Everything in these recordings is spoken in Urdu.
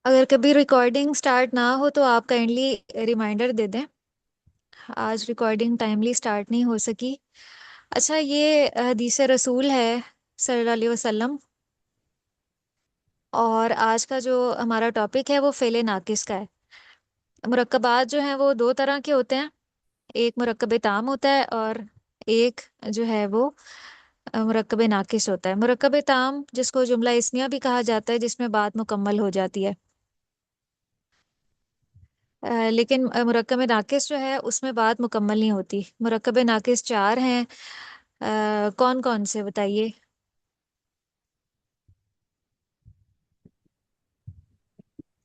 اگر کبھی ریکارڈنگ سٹارٹ نہ ہو تو آپ کائنڈلی ریمائنڈر دے دیں. آج ریکارڈنگ ٹائملی سٹارٹ نہیں ہو سکی. اچھا، یہ حدیث رسول ہے صلی اللہ علیہ وسلم، اور آج کا جو ہمارا ٹاپک ہے وہ فعل ناقص کا ہے. مرکبات جو ہیں وہ دو طرح کے ہوتے ہیں. ایک مرکب تام ہوتا ہے اور ایک جو ہے وہ مرکب ناقص ہوتا ہے. مرکب تام جس کو جملہ اسمیہ بھی کہا جاتا ہے، جس میں بات مکمل ہو جاتی ہے. لیکن مرکب ناقص جو ہے اس میں بات مکمل نہیں ہوتی. مرکب ناقص چار ہیں. کون کون سے بتائیے؟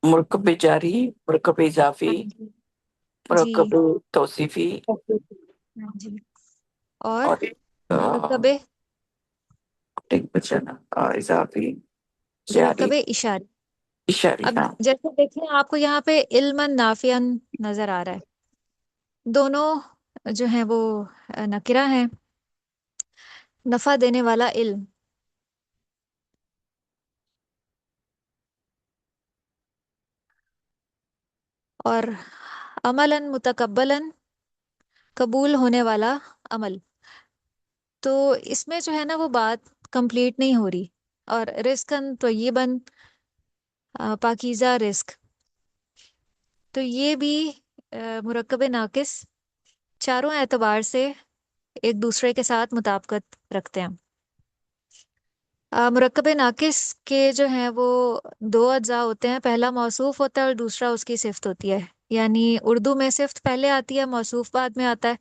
مرکب جاری، مرکب اضافی، ہاں جی. جی. مرکب توصیفی، ہاں جی. اور اور مرکب ایک بچا نا اضافی جاری مرکب اشاری. اشاری. اب ہاں، جیسے دیکھیں، آپ کو یہاں پہ علم نافعا نظر آ رہا ہے. دونوں جو ہیں وہ نکرہ ہیں. نفع دینے والا علم، اور عملاً متقبلاً قبول ہونے والا عمل. تو اس میں جو ہے نا وہ بات کمپلیٹ نہیں ہو رہی. اور رزقاً طیباً، پاکیزہ رزق. تو یہ بھی مرکب ناقص چاروں اعتبار سے ایک دوسرے کے ساتھ مطابقت رکھتے ہیں. مرکب ناقص کے جو ہیں وہ دو اجزاء ہوتے ہیں. پہلا موصوف ہوتا ہے اور دوسرا اس کی صفت ہوتی ہے. یعنی اردو میں صفت پہلے آتی ہے، موصوف بعد میں آتا ہے.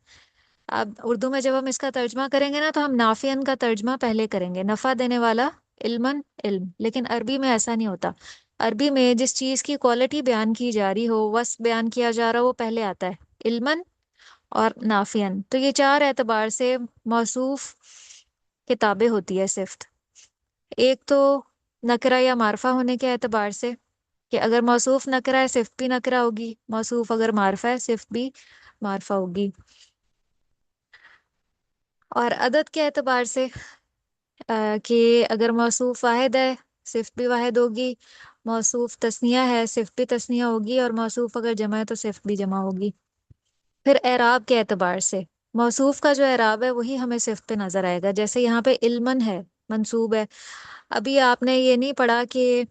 اب اردو میں جب ہم اس کا ترجمہ کریں گے نا تو ہم نافعن کا ترجمہ پہلے کریں گے، نفع دینے والا علمن علم. لیکن عربی میں ایسا نہیں ہوتا. عربی میں جس چیز کی کوالٹی بیان کی جا رہی ہو، وصف بیان کیا جا رہا ہو، وہ پہلے آتا ہے، علمن اور نافعن. تو یہ چار اعتبار سے موصوف کتابیں ہوتی ہے صفت. ایک تو نکرہ یا معرفہ ہونے کے اعتبار سے، کہ اگر موصوف نکرہ ہے صفت بھی نکرہ ہوگی، موصوف اگر معرفہ ہے صفت بھی معرفہ ہوگی. اور عدد کے اعتبار سے کہ اگر موصوف واحد ہے صفت بھی واحد ہوگی، موصوف تثنیہ ہے صفت بھی تثنیہ ہوگی، اور موصوف اگر جمع ہے تو صفت بھی جمع ہوگی. پھر اعراب کے اعتبار سے موصوف کا جو اعراب ہے وہی ہمیں صفت پہ نظر آئے گا. جیسے یہاں پہ علمن ہے، منصوب ہے. ابھی آپ نے یہ نہیں پڑھا کہ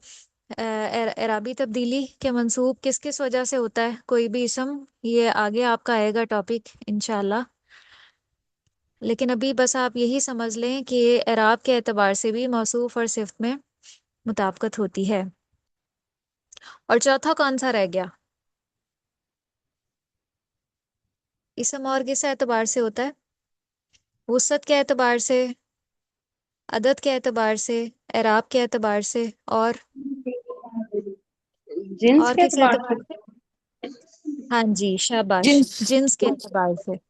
اعرابی تبدیلی کے منصوب کس کس وجہ سے ہوتا ہے، کوئی بھی اسم. یہ آگے آپ کا آئے گا ٹاپک انشاءاللہ. لیکن ابھی بس آپ یہی سمجھ لیں کہ اعراب کے اعتبار سے بھی موصوف اور صفت میں مطابقت ہوتی ہے. اور چوتھا کون سا رہ گیا؟ اسم اور کس اعتبار سے ہوتا ہے؟ وسعت کے اعتبار سے، عدد کے اعتبار سے، اعراب کے اعتبار سے، جنس اور کے کس اعتبار اعتبار سے؟ ہاں جی، شاباش. جنس. جنس کے اعتبار سے.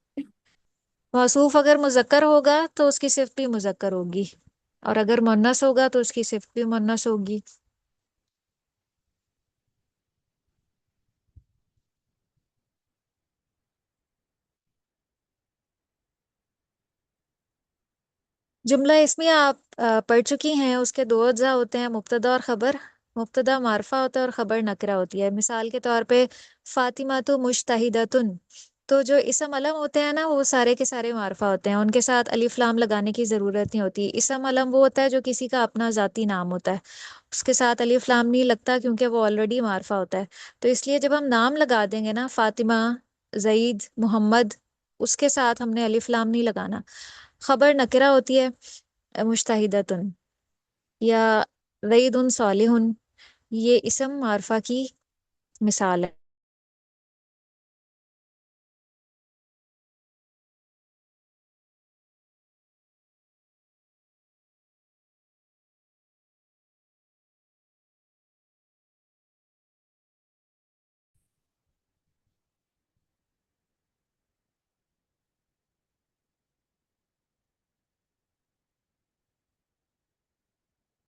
موصوف اگر مذکر ہوگا تو اس کی صفت بھی مذکر ہوگی، اور اگر مؤنث ہوگا تو اس کی صفت بھی مؤنث ہوگی. جملہ اسمیہ آپ پڑھ چکی ہیں. اس کے دو اجزاء ہوتے ہیں، مبتدا اور خبر. مبتدا معرفہ ہوتا ہے اور خبر نکرہ ہوتی ہے. مثال کے طور پہ فاطمہ تو مجتہدۃن. تو جو اسم علم ہوتے ہیں نا وہ سارے کے سارے معرفہ ہوتے ہیں، ان کے ساتھ الف لام لگانے کی ضرورت نہیں ہوتی. اسم علم وہ ہوتا ہے جو کسی کا اپنا ذاتی نام ہوتا ہے، اس کے ساتھ الف لام نہیں لگتا کیونکہ وہ آلریڈی معرفہ ہوتا ہے. تو اس لیے جب ہم نام لگا دیں گے نا، فاطمہ، زید، محمد، اس کے ساتھ ہم نے الف لام نہیں لگانا. خبر نکرہ ہوتی ہے، مجتہدۃن یا زید صالح، یہ اسم معرفہ کی مثال ہے.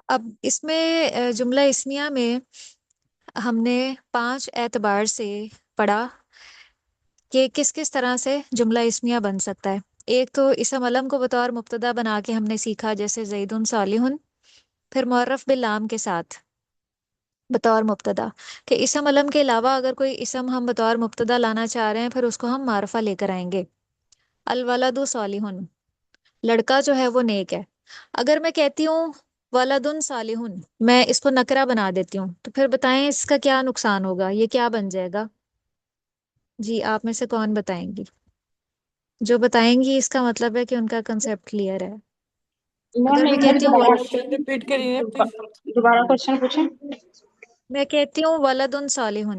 اب اس میں جملہ اسمیہ میں ہم نے 5 اعتبار سے پڑھا کہ کس کس طرح سے جملہ اسمیہ بن سکتا ہے. ایک تو اسم علم کو بطور مبتدا بنا کے ہم نے سیکھا، جیسے زید صالح. پھر معرف باللام کے ساتھ، بطور مبتدا، کہ اسم علم کے علاوہ اگر کوئی اسم ہم بطور مبتدا لانا چاہ رہے ہیں پھر اس کو ہم معرفہ لے کر آئیں گے. الولد صالح، لڑکا جو ہے وہ نیک ہے. اگر میں کہتی ہوں ولد صالح، میں اس کو نکرہ بنا دیتی ہوں، تو پھر بتائیں اس کا کیا نقصان ہوگا، یہ کیا بن جائے گا؟ جی آپ میں سے کون بتائیں گی؟ جو بتائیں گی اس کا مطلب ہے کہ ان کا کنسیپٹ کلیئر ہے. اگر میم میں ایک بار کہتی ہوں دوبارہ کوشچن ریپیٹ کریے پلیز. دوبارہ کوشچن پوچھیں. میں کہتی ہوں ولد صالح،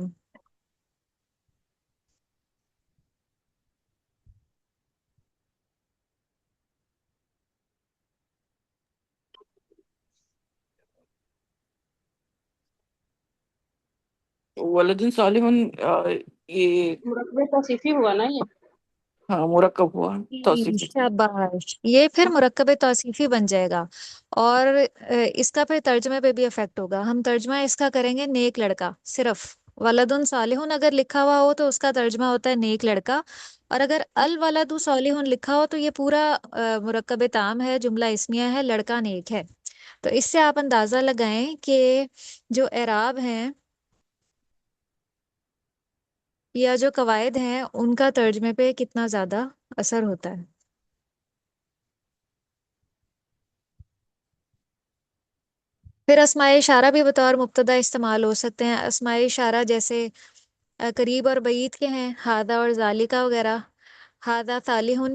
ولد صالح، یہ مرکب توصیفی ہوا نا یہ. ہاں مرکب ہوا توصیفی. شاباش، یہ پھر مرکب توصیفی بن جائے گا. اور اس کا پھر ترجمے پہ بھی افیکٹ ہوگا. ہم ترجمہ اس کا کریں گے نیک لڑکا صرف. ولدن صالحن اگر لکھا ہوا ہو تو اس کا ترجمہ ہوتا ہے نیک لڑکا. اور اگر الولد صالح لکھا ہو تو یہ پورا مرکب تام ہے، جملہ اسمیہ ہے، لڑکا نیک ہے. تو اس سے آپ اندازہ لگائیں کہ جو اعراب ہیں یا جو قواعد ہیں ان کا ترجمے پہ کتنا زیادہ اثر ہوتا ہے. پھر اسماء اشارہ بھی بطور مبتدا استعمال ہو سکتے ہیں. اسماء اشارہ جیسے قریب اور بعید کے ہیں، ہادہ اور ذالکہ وغیرہ. ہادہ صالح،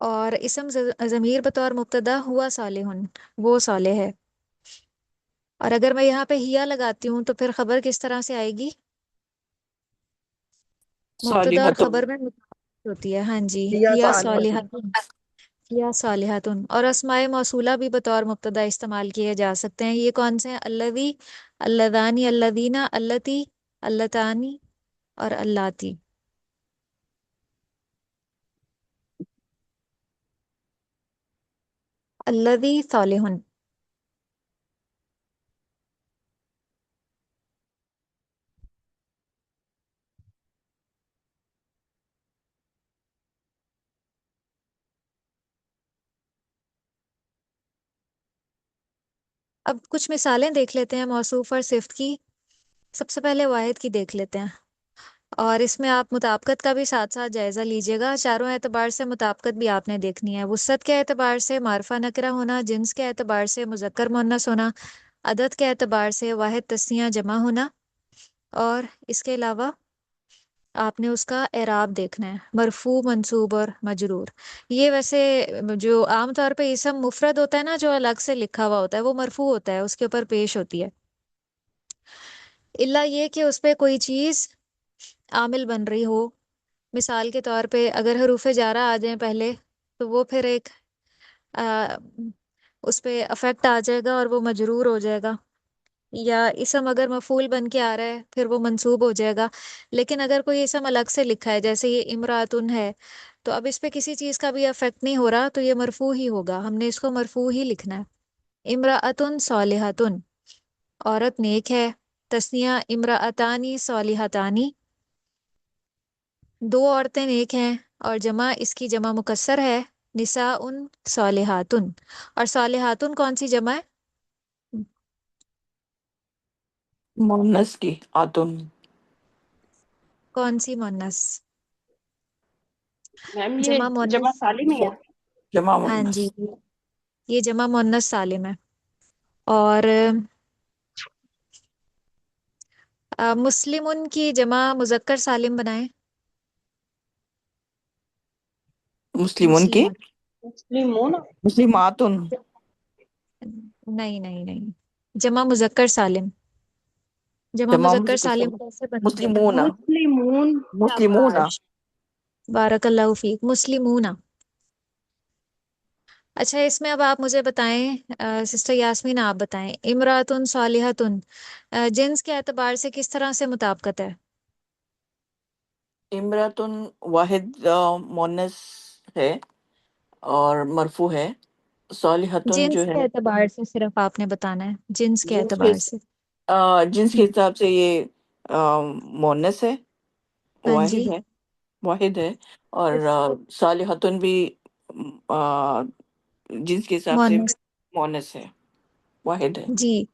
اور اسم ضمیر بطور مبتدا ہوا صالح، وہ صالح ہے. اور اگر میں یہاں پہ ہیا لگاتی ہوں تو پھر خبر کس طرح سے آئے گی؟ مبتدا اور صالحۃ. خبر میں مطابقت ہوتی ہے. ہاں جی، یا ہیا صالحۃ. صالحۃ، یا صالحۃ. اور اسماء موصولہ بھی بطور مبتدا استعمال کیے جا سکتے ہیں. یہ کون سے ہیں؟ الذی، اللذانی، الذین، اللتی، اللتانی اور اللاتی. الذی صالح. اب کچھ مثالیں دیکھ لیتے ہیں موصوف اور صفت کی. سب سے پہلے واحد کی دیکھ لیتے ہیں، اور اس میں آپ مطابقت کا بھی ساتھ ساتھ جائزہ لیجئے گا. چاروں اعتبار سے مطابقت بھی آپ نے دیکھنی ہے. وسعت کے اعتبار سے معرفہ نکرہ ہونا، جنس کے اعتبار سے مذکر مؤنث ہونا، عدد کے اعتبار سے واحد تثنیہ جمع ہونا، اور اس کے علاوہ آپ نے اس کا اعراب دیکھنا ہے، مرفوع، منصوب اور مجرور. یہ ویسے جو عام طور پہ اسم مفرد ہوتا ہے نا، جو الگ سے لکھا ہوا ہوتا ہے، وہ مرفوع ہوتا ہے، اس کے اوپر پیش ہوتی ہے. الا یہ کہ اس پہ کوئی چیز عامل بن رہی ہو. مثال کے طور پہ اگر حروف جارہ آ جائیں پہلے تو وہ پھر ایک آ, اس پہ افیکٹ آ جائے گا اور وہ مجرور ہو جائے گا. یا اسم اگر مفعول بن کے آ رہا ہے پھر وہ منصوب ہو جائے گا. لیکن اگر کوئی اسم الگ سے لکھا ہے جیسے یہ امراتن ہے، تو اب اس پہ کسی چیز کا بھی افیکٹ نہیں ہو رہا، تو یہ مرفوع ہی ہوگا. ہم نے اس کو مرفوع ہی لکھنا ہے. امراتن صالحتن، عورت نیک ہے. تثنیہ امراتانی صالحتانی، دو عورتیں نیک ہیں. اور جمع اس کی جمع مکسر ہے، نساء صالحاتن. اور صالحاتن کون سی جمع ہے؟ مونس کی آتن. کون سی مونس؟ میم یہ جمع جمع مونس. سالم ہی ہے. جمع ہاں مونس. جی، یہ جمع مونس سالم ہے. اور مسلمن کی جمع مذکر سالم بنائیں. مسلمون کی. مسلمن، مسلمون. مسلماتن. نہیں نہیں نہیں، جمع مذکر سالم. جمع جمع مذکر مذکر سالم سالم. کیسے بنتا ہے؟ مسلمون. مسلمون. مسلمون. شاباش، بارک اللہ فیک، مسلمون. اچھا، اس میں اب آپ مجھے بتائیں، سسٹر یاسمین آپ بتائیں، امراتن صالحتن جنس کے اعتبار سے کس طرح سے مطابقت ہے؟ امراتن واحد مونس ہے اور مرفوع ہے. صالحتن جنس جو کے ہے اعتبار سے صرف آپ نے بتانا ہے، جنس کے جنس کے اعتبار سے. جنس کے ہم، حساب سے یہ مونس ہے، ہاں جی. واحد ہے، واحد ہے، اور صالحتن بھی آ، جنس کے حساب سے مونس. مونس ہے، واحد ہے۔ جی.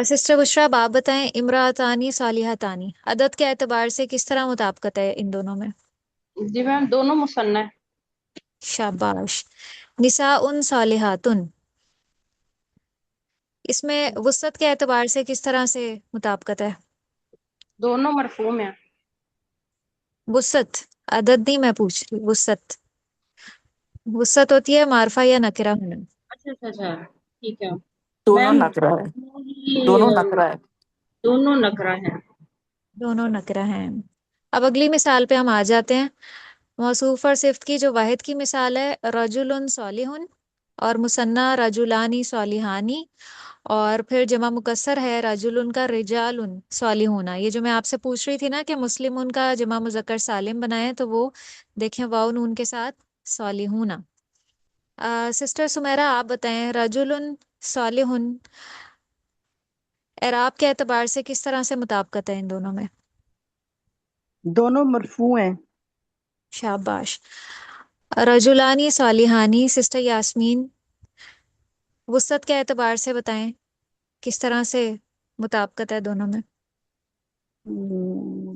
سسٹر بشرا، آپ بتائیں، امراطانی صالحتانی عدد کے اعتبار سے کس طرح مطابقت ہے ان دونوں میں؟ جی میم دونوں مثنى ہے، شاباش. نساء صالحاتن، اس میں وسعت کے اعتبار سے کس طرح سے مطابقت ہے؟ دونوں مرفوع میں ہیں۔ وسعت، عدد نہیں میں پوچھ رہی، وسعت. وسعت ہوتی ہے معرفہ یا نکرہ ہونا. اچھا اچھا اچھا، ٹھیک ہے دونوں میم، نکرہ ہے، دونوں ہی دونوں نکرہ ہے۔ دونوں نکرہ ہیں۔ دونوں نکرہ ہیں. اب اگلی مثال پہ ہم آ جاتے ہیں. موصوف اور صفت کی جو واحد کی مثال ہے، رجل صالح، اور مثنیٰ رجلانی صالحانی، اور پھر جمع مکسر ہے رجل کا رجال صالحون. یہ جو میں آپ سے پوچھ رہی تھی نا کہ مسلم ان کا جمع مذکر سالم بنائے، تو وہ دیکھیں واو نون کے ساتھ صالحون. سسٹر سمیرہ، آپ بتائیں، رجل صالح اعراب کے اعتبار سے کس طرح سے مطابقت ہے ان دونوں میں؟ دونوں مرفوع ہیں۔ شاباش. رجولانی صالحانی، سسٹر یاسمین، وسعت کے اعتبار سے بتائیں کس طرح سے مطابقت ہے دونوں میں؟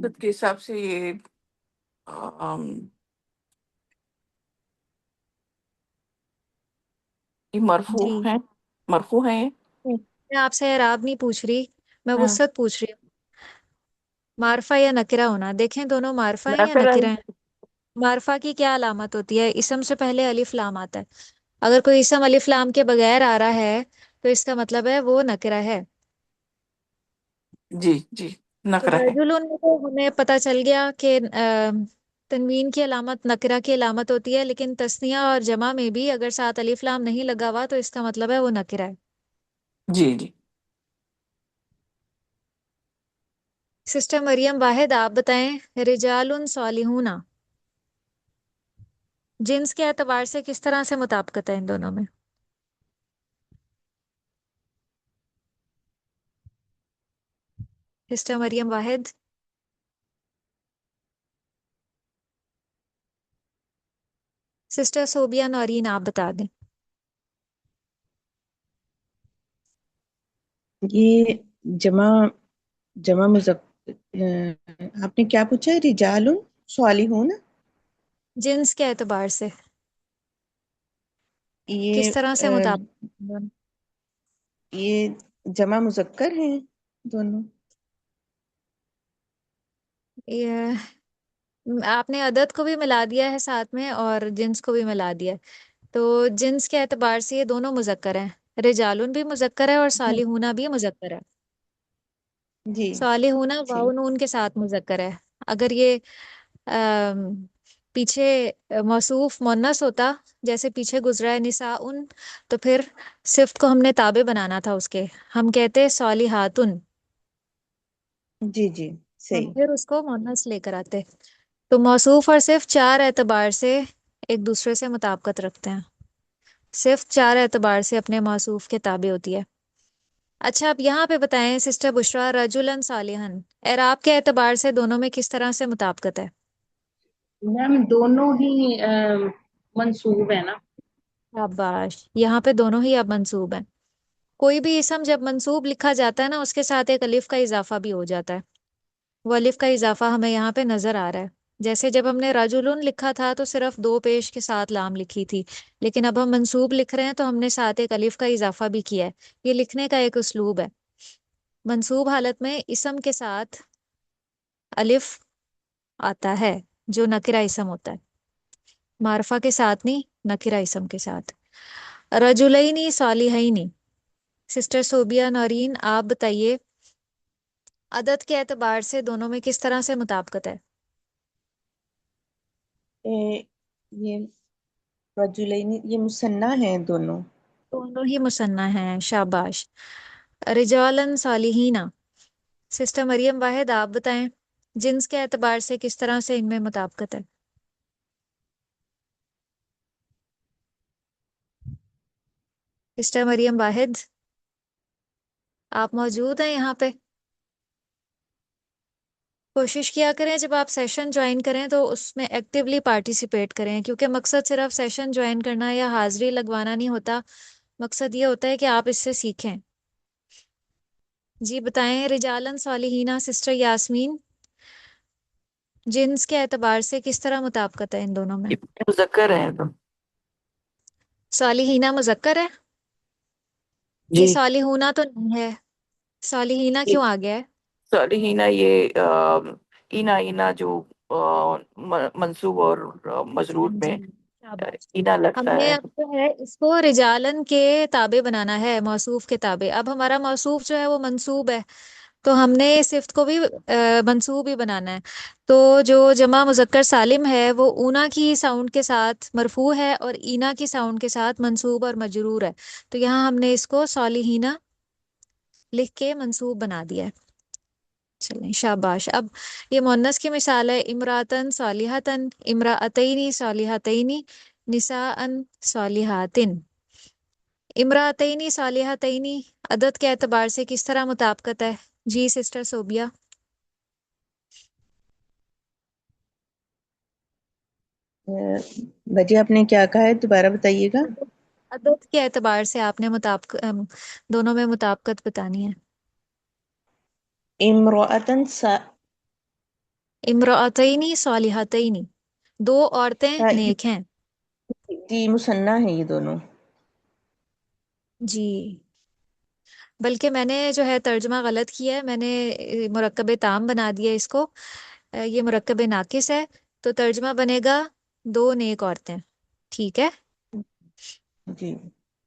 خود کے حساب سے یہ آم، یہ مرفوع جی. ہیں، مرفوع ہیں یہ۔ میں آپ سے اعراب نہیں پوچھ رہی، میں ہاں، وسعت پوچھ رہی ہوں. معرفہ یا نکرہ ہونا، دیکھیں دونوں معرفہ ہیں یا نکرہ نکرہ ہے۔ ہیں. معرفہ کی کیا علامت ہوتی ہے؟ اسم سے پہلے الف لام آتا ہے. اگر کوئی اسم الف لام کے بغیر آ رہا ہے تو اس کا مطلب ہے وہ نکرہ ہے. جی جی، نکرہ ہے۔ رجل میں تو ہمیں پتہ چل گیا کہ تنوین کی علامت نکرہ کی علامت ہوتی ہے، لیکن تثنیہ اور جمع میں بھی اگر ساتھ الف لام نہیں لگا ہوا تو اس کا مطلب ہے وہ نکرہ ہے. جی جی، سسٹر مریم واحد، آپ بتائیں، رجال صالحون جنس کے اعتبار سے کس طرح سے مطابقت ہے ان دونوں میں؟ سسٹر مریم واحد. سسٹر صوبیہ نورین، آپ بتا دیں. یہ جمع جمع آپ نے کیا پوچھا ہے؟ رجال صالحون، جنس کے اعتبار سے کس یہ طرح سے مطابقت؟ یہ جمع مذکر ہیں دونوں۔ یہ آپ نے عدد کو بھی ملا دیا ہے ساتھ میں اور جنس کو بھی ملا دیا ہے. تو جنس کے اعتبار سے یہ دونوں مذکر ہیں، رجالن بھی مذکر ہے اور ہاں، صالحون بھی مذکر ہے. جی صالحون صحیح۔ واو نون کے ساتھ مذکر ہے. اگر یہ آم، پیچھے موصوف مونس ہوتا، جیسے پیچھے گزرا ہے نساءن، تو پھر صفت کو ہم نے تابع بنانا تھا اس کے، ہم کہتے صالحاتن، جی جی اور صحیح۔ پھر اس کو مونس لے کر آتے. تو موصوف اور صرف چار اعتبار سے ایک دوسرے سے مطابقت رکھتے ہیں. صرف چار اعتبار سے اپنے موصوف کے تابع ہوتی ہے. اچھا، اب یہاں پہ بتائیں سسٹر بشرا، رجلاً صالحن اعراب کے اعتبار سے دونوں میں کس طرح سے مطابقت ہے؟ میم دونوں ہی منصوب ہے نا۔ شاباش. یہاں پہ دونوں ہی اب منصوب ہیں. کوئی بھی اسم جب منصوب لکھا جاتا ہے نا، اس کے ساتھ ایک الف کا اضافہ بھی ہو جاتا ہے. وہ الف کا اضافہ ہمیں یہاں پہ نظر آ رہا ہے. جیسے جب ہم نے رجلن لکھا تھا تو صرف دو پیش کے ساتھ لام لکھی تھی، لیکن اب ہم منصوب لکھ رہے ہیں تو ہم نے ساتھ ایک الف کا اضافہ بھی کیا ہے. یہ لکھنے کا ایک اسلوب ہے. منصوب حالت میں اسم کے ساتھ الف آتا ہے جو نکرہ اسم ہوتا ہے، معرفہ کے ساتھ نہیں، نکرہ اسم کے ساتھ. رجلینی صالحینی، سسٹر صوبیہ نورین، آپ بتائیے، عدد کے اعتبار سے دونوں میں کس طرح سے مطابقت ہے؟ یہ رجلین یہ مثنیٰ ہیں دونوں۔ دونوں ہی مثنیٰ ہیں. شاباش. رجالاً صالحین، سسٹر مریم واحد، آپ بتائیں، جنس کے اعتبار سے کس طرح سے ان میں مطابقت ہے؟ سسٹر مریم واحد، آپ موجود ہیں یہاں پہ؟ کوشش کیا کریں جب آپ سیشن جوائن کریں تو اس میں ایکٹیولی پارٹیسپیٹ کریں، کیونکہ مقصد صرف سیشن جوائن کرنا یا حاضری لگوانا نہیں ہوتا، مقصد یہ ہوتا ہے کہ آپ اس سے سیکھیں۔ جی بتائیں رجالن صالحینہ سسٹر یاسمین، جنس کے اعتبار سے کس طرح مطابقت ہے ان دونوں میں؟ یہ مذکر ہیں تو صالحینہ مذکر ہے، یہ جی صالحونہ تو نہیں ہے، صالحینہ کیوں آ گیا ہے؟ صالحینہ یہ اینا اینا جو منصوب اور مجرور جی میں شاباش۔ اینا ہم لگتا نے ہے۔ اب جو ہے اس کو رجالن کے تابع بنانا ہے، موصوف کے تابع۔ اب ہمارا موصوف جو ہے وہ منصوب ہے، تو ہم نے صفت کو بھی منصوب ہی بنانا ہے۔ تو جو جمع مذکر سالم ہے وہ اونا کی ساؤنڈ کے ساتھ مرفوع ہے اور اینا کی ساؤنڈ کے ساتھ منصوب اور مجرور ہے، تو یہاں ہم نے اس کو صالحینہ لکھ کے منصوب بنا دیا ہے۔ چلیں شاباش۔ اب یہ مؤنث کی مثال ہے، امراتن صالحتن، امراتینی صالحتینی، نساءن صالحاتن۔ امراتینی صالحتینی عدد کے اعتبار سے کس طرح مطابقت ہے؟ جی سسٹر صوبیہ۔ بجے آپ نے کیا کہا ہے، دوبارہ بتائیے گا۔ عدد کے اعتبار سے آپ نے دونوں میں مطابقت بتانی ہے۔ امرؤتن امراتینی صالحتینی، دو عورتیں نیک ہیں۔ جی مثنیٰ ہیں یہ دونوں۔ جی بلکہ میں نے جو ہے ترجمہ غلط کیا ہے، میں نے مرکب تام بنا دیا اس کو، یہ مرکب ناقص ہے، تو ترجمہ بنے گا دو نیک عورتیں، ٹھیک ہے؟ جی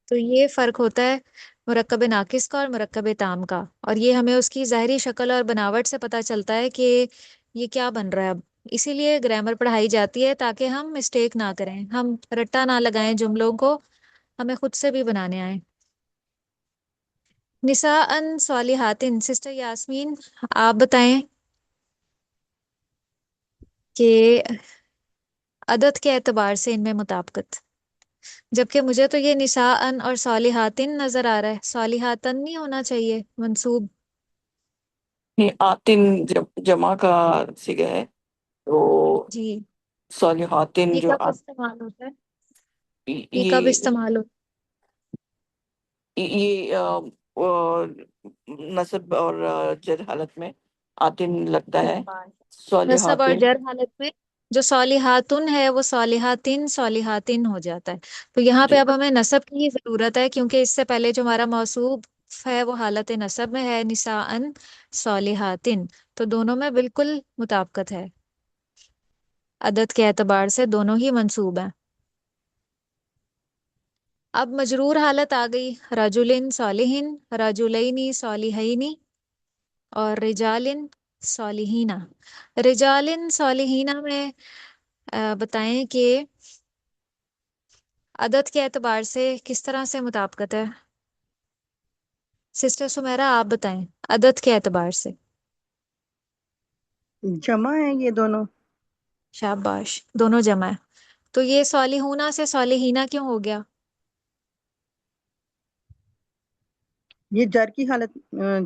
تو یہ فرق ہوتا ہے مرکب ناقص کا اور مرکب تام کا، اور یہ ہمیں اس کی ظاہری شکل اور بناوٹ سے پتہ چلتا ہے کہ یہ کیا بن رہا ہے۔ اب اسی لیے گرامر پڑھائی جاتی ہے تاکہ ہم مسٹیک نہ کریں، ہم رٹا نہ لگائیں جملوں کو، ہمیں خود سے بھی بنانے آئیں۔ نساء صالحاتن، سسٹر یاسمین آپ بتائیں کہ عدد کے اعتبار سے ان میں مطابقت، جبکہ مجھے تو یہ نساء اور صالحاتن نظر آ رہا ہے، صالحاتن نہیں ہونا چاہیے منصوب؟ یہ آتن جمع کا صیغہ ہے، تو جی صالحاتن یہ جو کب استعمال ہوتا ہے؟ یہ کب یہ استعمال ہوتا یہ نصب اور جر حالت میں آتن لگتا ہے، ہے؟ نصب اور صالحاتن۔ جر حالت میں جو صالحاتن ہے وہ صالحاتن صالحاتن ہو جاتا ہے، تو یہاں پہ جی اب ہمیں نصب کی ضرورت ہے، کیونکہ اس سے پہلے جو ہمارا موصوف ہے وہ حالت نصب میں ہے، نساء صالحاتن، تو دونوں میں بالکل مطابقت ہے، عدد کے اعتبار سے دونوں ہی منصوب ہیں۔ اب مجرور حالت آ گئی، رجلن صالحین، رجلینی صالحینی، اور رجالن صالحینہ۔ رجالن صالحینہ میں بتائیں کہ عدد کے اعتبار سے کس طرح سے مطابقت ہے؟ سسٹر سمیرا آپ بتائیں عدد کے اعتبار سے۔ جمع ہیں یہ دونوں۔ شاباش، دونوں جمع ہے، تو یہ صالحونہ سے صالحینہ کیوں ہو گیا؟ یہ جر کی حالت،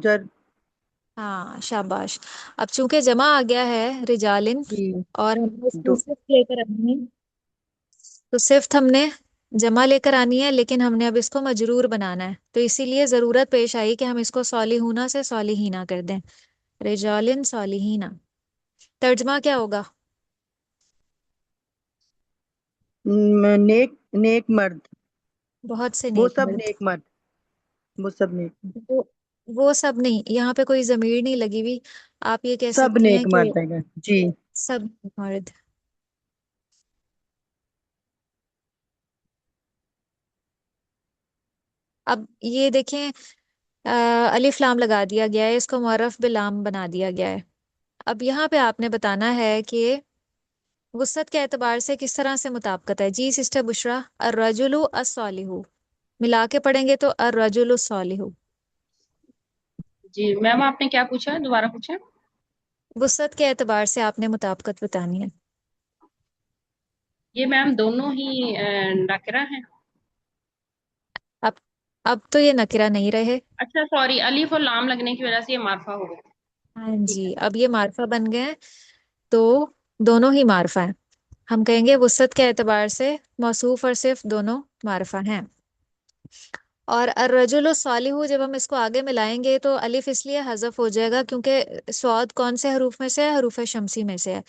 جر۔ ہاں شاباش۔ اب چونکہ جمع آ گیا ہے رجالن جی اور ہم نے اس دو میں صفت لے کر آنی ہے، تو صفت ہم نے جمع لے کر آنی ہے، لیکن ہم نے اب اس کو مجرور بنانا ہے، تو اسی لیے ضرورت پیش آئی کہ ہم اس کو صالحونہ سے صالحینہ کر دیں، رجالن صالحینہ۔ ترجمہ کیا ہوگا؟ نیک نیک مرد، بہت سے وہ نیک سب مرد۔ نیک مرد، وہ سب نیک، وہ وہ سب نہیں، یہاں پہ کوئی ضمیر نہیں لگی ہوئی، آپ یہ کہہ سب سکتی ہیں نیک کہ مرد ہے گا جی۔ سب مرد۔ اب یہ دیکھیں الف لام لگا دیا گیا ہے، اس کو معرف بلام بنا دیا گیا ہے۔ اب یہاں پہ آپ نے بتانا ہے کہ وسعت کے اعتبار سے کس طرح سے مطابقت ہے۔ جی سسٹر بشرا، الرجل الصالح، ملا کے پڑھیں گے تو الرجل الصالح۔ جی میم آپ نے کیا پوچھا، دوبارہ پوچھیں۔ وسعت کے اعتبار سے آپ نے مطابقت بتانی ہے۔ یہ میم دونوں ہی نکرہ ہیں۔ اب اب تو یہ نکرہ نہیں رہے۔ اچھا سوری، الف اور لام لگنے کی وجہ سے یہ معرفہ ہو گیا۔ ہاں جی، اب یہ معرفہ بن گئے ہیں، تو دونوں ہی معرفہ ہیں. ہم کہیں گے وسعت کے اعتبار سے موصوف اور صفت دونوں معرفہ ہیں. اور الرجل الصالح جب ہم اس کو آگے ملائیں گے تو الف اس لیے حذف ہو جائے گا کیونکہ صاد کون سے حروف میں سے ہے؟ حروف شمسی میں سے ہے.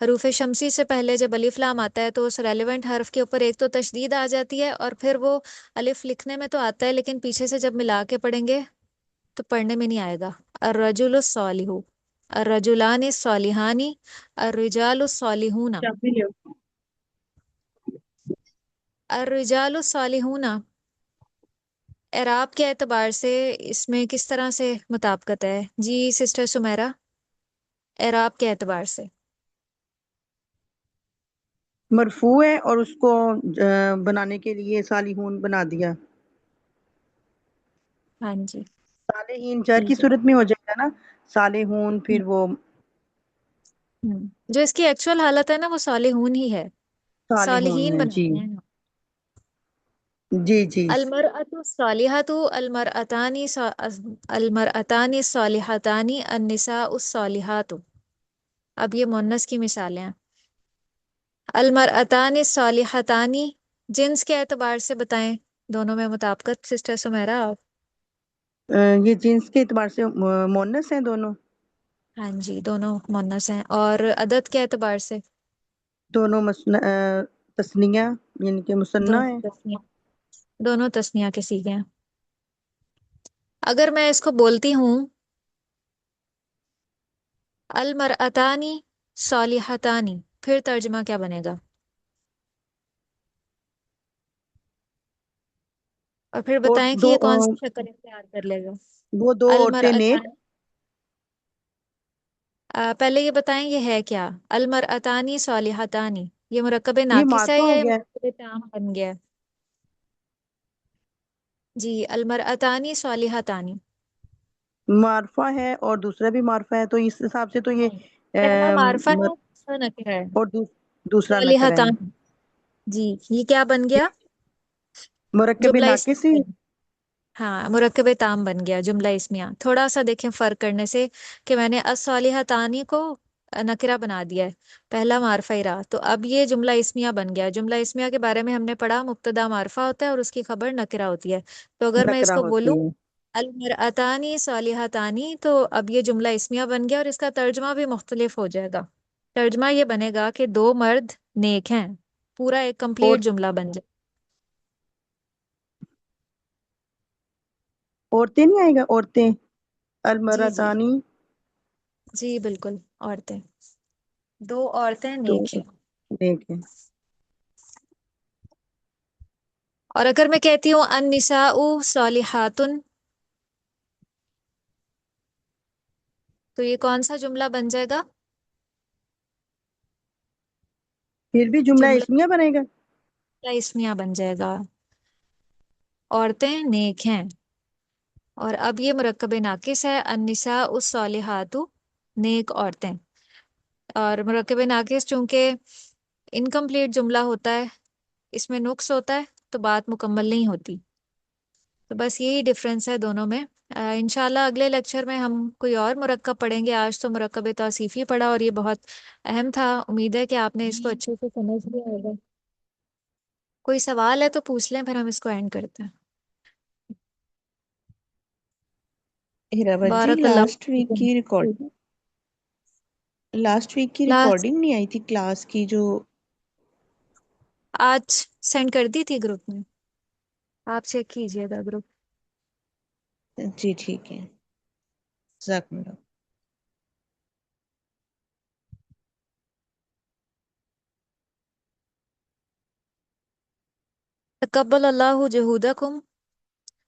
حروف شمسی سے پہلے جب الف لام آتا ہے تو اس ریلیونٹ حرف کے اوپر ایک تو تشدید آ جاتی ہے، اور پھر وہ الف لکھنے میں تو آتا ہے لیکن پیچھے سے جب ملا کے پڑھیں گے تو پڑھنے میں نہیں آئے گا. الرجل الصالح، الرجلان الصالحان، الرجال الصالحون. الرجال الصالحون اعراب کے اعتبار سے اس میں کس طرح سے مطابقت ہے جی سسٹر سمیرا؟ اعراب کے اعتبار سے مرفوع ہے اور اس کو بنانے کے لیے صالحون بنا دیا. ہاں جی صالحین جر کی بالکل. صورت میں ہو جائے گا نا، صالحون پھر وہ جو اس کی ایکچوئل حالت ہے نا وہ صالحون ہی ہے، صالحون صالحین ہے. جی بناتے ہیں. جی جی. المرأۃ الصالحۃ، المرأتان الصالحتان، النساء الصالحات. اب یہ مؤنث کی مثالیں ہیں. المرأتان الصالحتان جنس کے اعتبار سے بتائیں دونوں میں مطابقت سسٹر سمیرا آپ. یہ جنس کے اعتبار سے مؤنث ہیں دونوں. ہاں جی دونوں مؤنث ہیں. اور عدد کے اعتبار سے دونوں تثنیہ یعنی کہ مثنیٰ دونوں ہیں. تسنیہ، دونوں تسنیہ کے سیغے ہیں. اگر میں اس کو بولتی ہوں المرأتان صالحتان، پھر ترجمہ کیا بنے گا؟ اور پھر اور بتائیں کہ دو یہ کون سی شکل اختیار کر لے گا؟ وہ دو عورتیں نیک. المرأتان، پہلے یہ بتائیں یہ ہے کیا؟ المرأتان صالحتان یہ مرکب یہ ناقص ہے معرفہ یا ہو یہ گیا. مرکب تام بن گیا ہے؟ جی المرأتان صالحتان معرفہ ہے اور دوسرا بھی معرفہ ہے، تو اس حساب سے تو یہ نہیں، پہلا معرفہ ہے دوسرا نکرہ ہے. اور دوسرا نکرہ ہے. صالحتان جی یہ کیا بن گیا؟ مرکب جملہ ناقص ہی. اسمیہ. ہاں مرکب تام بن گیا جملہ اسمیہ. تھوڑا سا دیکھیں فرق کرنے سے کہ میں نے الصالحتانی کو نکرہ بنا دیا ہے، پہلا معرفہ ہی رہا، تو اب یہ جملہ اسمیہ بن گیا. جملہ اسمیہ کے بارے میں ہم نے پڑھا مبتدا معرفہ ہوتا ہے اور اس کی خبر نکرہ ہوتی ہے. تو اگر میں اس نکرہ کو ہوتی بولوں ہے. المرأتانی صالحتانی تو اب یہ جملہ اسمیہ بن گیا اور اس کا ترجمہ بھی مختلف ہو جائے گا. ترجمہ یہ بنے گا کہ دو مرد نیک ہیں، پورا ایک اور کمپلیٹ جملہ بن جائے. عورتیں نہیں آئے گا؟ عورتیں جی جی المراتانی جی بالکل، عورتیں، دو عورتیں تو نیک ہیں. نیک ہے. اور اگر میں کہتی ہوں النساء صالحات تو یہ کون سا جملہ بن جائے گا؟ پھر بھی جملہ جملہ اسمیہ بنے گا. اسمیہ بن جائے گا. عورتیں نیک ہیں، اور اب یہ مرکب ناقص ہے النساء الصالحات نیک عورتیں. اور مرکب ناقص چونکہ انکمپلیٹ جملہ ہوتا ہے، اس میں نقص ہوتا ہے تو بات مکمل نہیں ہوتی. تو بس یہی ڈفرینس ہے دونوں میں. انشاءاللہ اگلے لیکچر میں ہم کوئی اور مرکب پڑھیں گے. آج تو مرکب توصیفی پڑھا اور یہ بہت اہم تھا. امید ہے کہ آپ نے اس کو اچھے سے سمجھ لیا ہوگا. کوئی سوال ہے تو پوچھ لیں پھر ہم اس کو اینڈ کرتے ہیں. ہیراوت جی بارک اللہ لاسٹ ویک کی لاسٹ ریکارڈنگ نہیں آئی تھی کلاس کی جو آج سینڈ کر دی تھی گروپ میں، آپ چیک کیجئے گا گروپ. جی ٹھیک ہے، جزاکم اللہ. تقبل اللہ جہودکم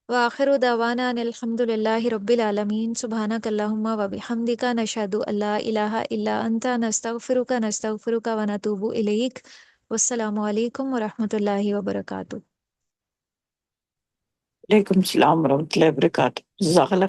وآخر دعوانا ان الحمد للہ رب العالمین. سبحانک اللہم وبحمدک نشہد ان لا الہ الا انت نستغفرک ونتوب الیک. والسلام علیکم ورحمۃ اللہ وبرکاتہ. وعلیکم السلام ورحمۃ اللہ وبرکاتہ. جزاک اللہ